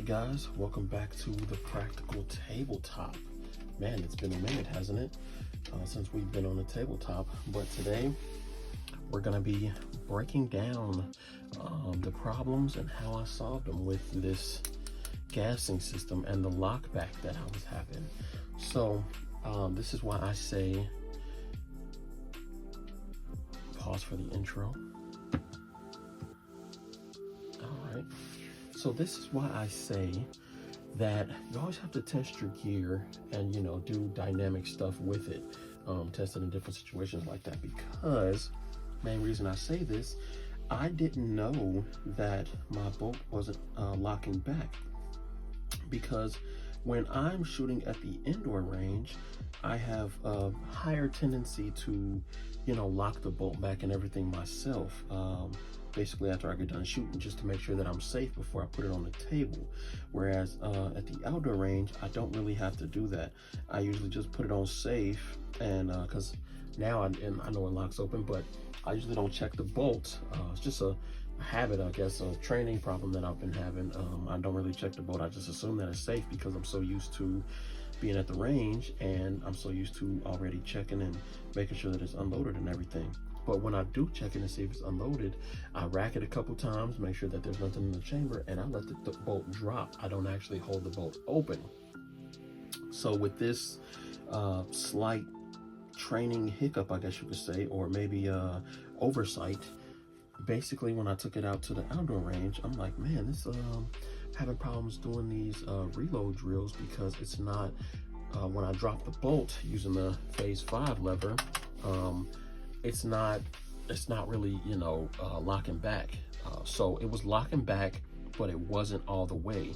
guys, welcome back to the Practical Tabletop. Man, it's been a minute, hasn't it, since we've been on the tabletop. But today we're going to be breaking down the problems and how I solved them with this gassing system and the lockback that I was having. So this is why I say, pause for the intro. All right. So this is why I say that you always have to test your gear and, do dynamic stuff with it, test it in different situations like that, because main reason I say this, I didn't know that my bolt wasn't locking back, because when I'm shooting at the indoor range, I have a higher tendency to, lock the bolt back and everything myself. Basically after I get done shooting, just to make sure that I'm safe before I put it on the table. Whereas at the outdoor range, I don't really have to do that. I usually just put it on safe, and because now I know it locks open, but I usually don't check the bolt. It's just a habit, I guess, a training problem that I've been having. I don't really check the bolt. I just assume that it's safe because I'm so used to being at the range, and I'm so used to already checking and making sure that it's unloaded and everything. But when I do check it and see if it's unloaded, I rack it a couple times, make sure that there's nothing in the chamber, and I let the bolt drop. I don't actually hold the bolt open. So with this slight training hiccup, I guess you could say, or maybe oversight, basically when I took it out to the outdoor range, I'm like, man, this having problems doing these reload drills, because it's not, when I drop the bolt using the phase 5 lever, it's not really, locking back. So it was locking back, but it wasn't all the way.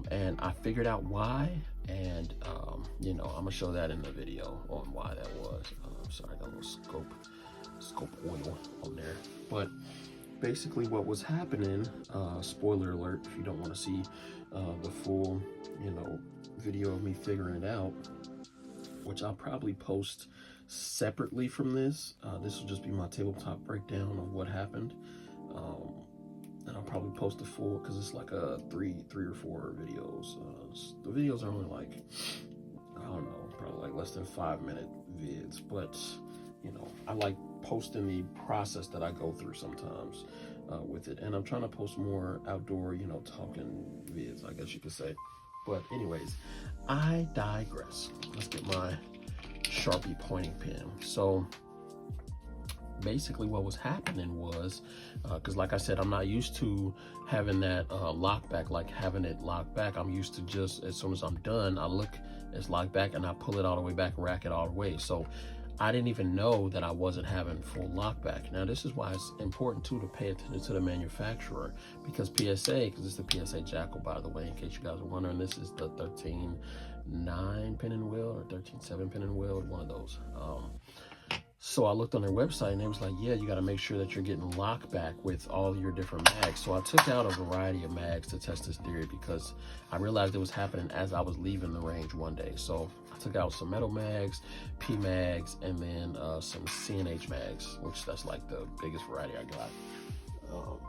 And I figured out why, and I'm gonna show that in the video on why that was. Sorry, I got a little scope oil on there. But basically what was happening, spoiler alert if you don't want to see the full, video of me figuring it out, which I'll probably post separately from this. This will just be my tabletop breakdown of what happened, and I'll probably post the full, because it's like a three or four videos. The videos are only like, I don't know, probably like less than 5-minute vids, but I like posting the process that I go through sometimes with it, and I'm trying to post more outdoor, talking vids, I guess you could say. But anyways, I digress. Let's get my Sharpie pointing pen. So basically what was happening was, because like I said, I'm not used to having that lock back, like having it locked back. I'm used to just, as soon as I'm done, I look, it's locked back, and I pull it all the way back and rack it all the way. So I didn't even know that I wasn't having full lock back. Now this is why it's important too to pay attention to the manufacturer, because PSA, because it's the PSA JAKL, by the way, in case you guys are wondering, this is the 13.9 pin and wheel or 13.7 pin and wheel, one of those. So I looked on their website, and they was like, yeah, you got to make sure that you're getting lock back with all your different mags. So I took out a variety of mags to test this theory, because I realized it was happening as I was leaving the range one day. So I took out some metal mags, P mags, and then some CNH mags, which that's like the biggest variety I got.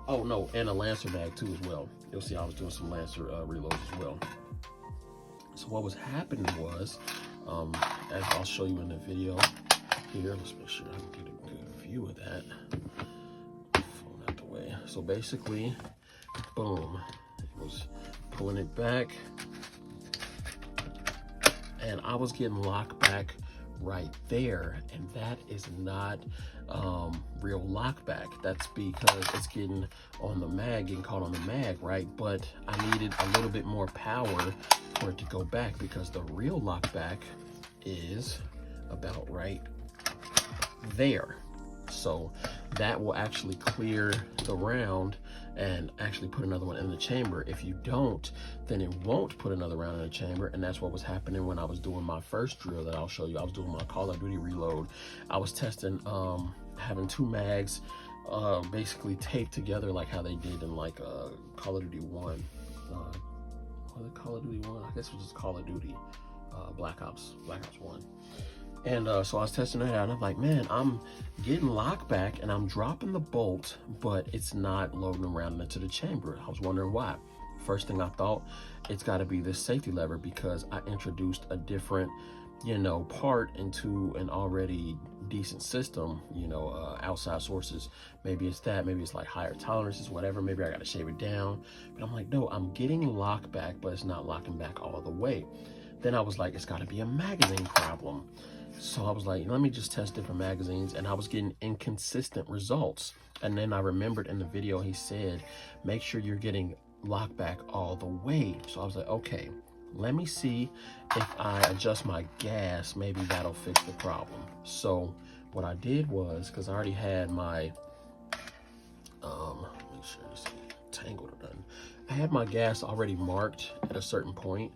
Oh no, and a Lancer mag too as well. You'll see I was doing some Lancer reloads as well. So what was happening was, as I'll show you in the video here, let's make sure I can get a good view of that. Phone out the way. So basically, boom, it was pulling it back, and I was getting locked back right there, and that is not real lock back. That's because it's getting on the mag, getting caught on the mag, right? But I needed a little bit more power for it to go back, because the real lock back is about right there. So that will actually clear the round and actually put another one in the chamber. If you don't, then it won't put another round in the chamber. And that's what was happening when I was doing my first drill that I'll show you. I was doing my Call of Duty reload. I was testing having 2 mags basically taped together, like how they did in like Call of Duty 1. Was it Call of Duty 1? I guess it was just Call of Duty Black Ops 1. And so I was testing it out, and I'm like, man, I'm getting locked back and I'm dropping the bolt, but it's not loading around into the chamber. I was wondering why. First thing I thought, it's got to be this safety lever, because I introduced a different, you know, part into an already decent system, you know, outside sources. Maybe it's that, maybe it's like higher tolerances, whatever. Maybe I got to shave it down. But I'm like, no, I'm getting lock back, but it's not locking back all the way. Then I was like, it's got to be a magazine problem. So I was like, let me just test different magazines, and I was getting inconsistent results. And then I remembered in the video, he said, make sure you're getting lock back all the way. So I was like, okay, let me see if I adjust my gas, maybe that'll fix the problem. So what I did was, because I already had my make sure you see tangled or done. I had my gas already marked at a certain point.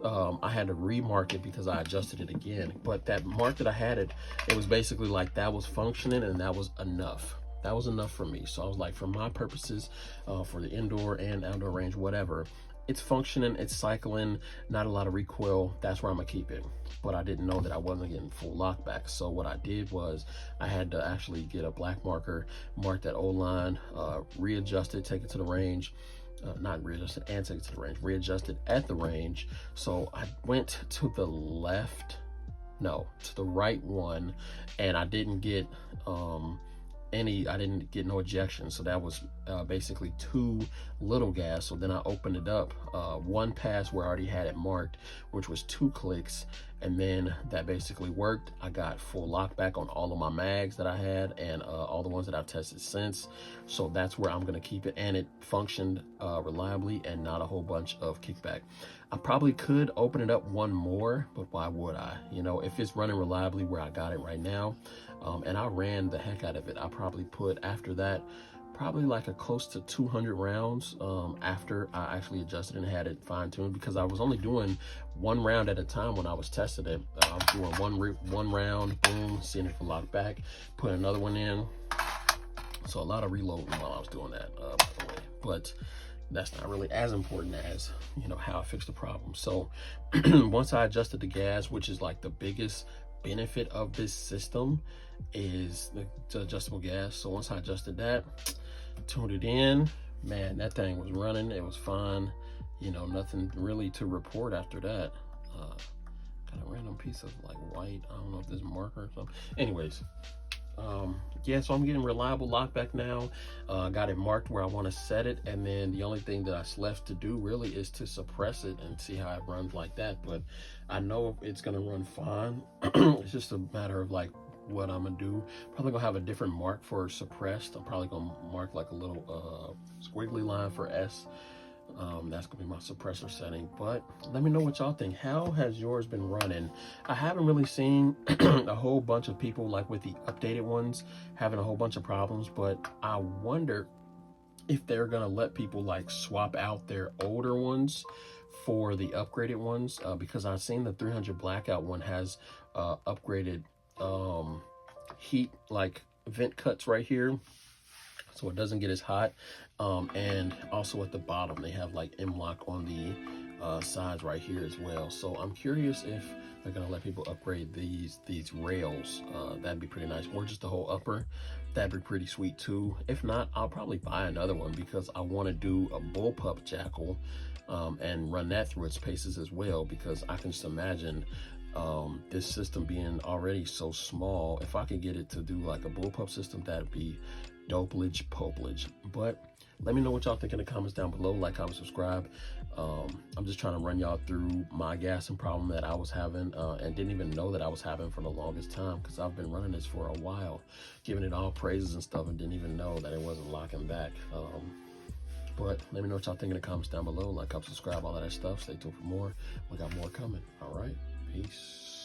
I had to remark it because I adjusted it again, but that mark that I had, it was basically like that was functioning, and that was enough. That was enough for me. So I was like, for my purposes, for the indoor and outdoor range, whatever, it's functioning, it's cycling, not a lot of recoil, that's where I'm gonna keep it. But I didn't know that I wasn't getting full lock back. So what I did was I had to actually get a black marker, mark that old line, readjust it, take it to the range. Not readjusted and take it to the range, readjusted at the range. So I went to the left, no, to the right one, and I didn't get I didn't get no ejection. So that was basically too little gas. So then I opened it up, one pass where I already had it marked, which was 2 clicks, and then that basically worked. I got full lock back on all of my mags that I had, and all the ones that I've tested since. So that's where I'm gonna keep it, and it functioned reliably and not a whole bunch of kickback. I probably could open it up one more, but why would I? You know, if it's running reliably where I got it right now, and I ran the heck out of it, I probably put, after that, probably like a close to 200 rounds after I actually adjusted and had it fine-tuned, because I was only doing 1 round at a time when I was testing it. I was doing one round, boom, seeing if it locked back, put another one in. So a lot of reloading while I was doing that, by the way. But that's not really as important as, you know, how I fixed the problem. So once I adjusted the gas, which is like the biggest benefit of this system, is the adjustable gas. So once I adjusted that, tuned it in, man, that thing was running, it was fine. You know, nothing really to report after that. Got a random piece of like white, I don't know if this is marker or something. Anyways, yeah, so I'm getting reliable lockback now. Got it marked where I want to set it, and then the only thing that's left to do really is to suppress it and see how it runs like that. But I know it's gonna run fine. It's just a matter of like what I'm gonna do. Probably gonna have a different mark for suppressed. I'm probably gonna mark like a little squiggly line for S. That's gonna be my suppressor setting. But let me know what y'all think. How has yours been running? I haven't really seen a whole bunch of people like with the updated ones having a whole bunch of problems, but I wonder if they're gonna let people like swap out their older ones for the upgraded ones, because I've seen the 300 blackout one has upgraded heat, like vent cuts right here, so it doesn't get as hot, and also at the bottom they have like M-lock on the sides right here as well. So I'm curious if they're gonna let people upgrade these rails. That'd be pretty nice, or just the whole upper. That'd be pretty sweet too. If not, I'll probably buy another one, because I want to do a bullpup jackal and run that through its paces as well, because I can just imagine this system being already so small. If I could get it to do like a bullpup system, that'd be dopelage popelage. But let me know what y'all think in the comments down below. Like, comment, subscribe. I'm just trying to run y'all through my gassing problem that I was having, and didn't even know that I was having for the longest time, because I've been running this for a while, giving it all praises and stuff, and didn't even know that it wasn't locking back. But let me know what y'all think in the comments down below. Like, comment, subscribe, all of that stuff. Stay tuned for more. We got more coming. All right, peace.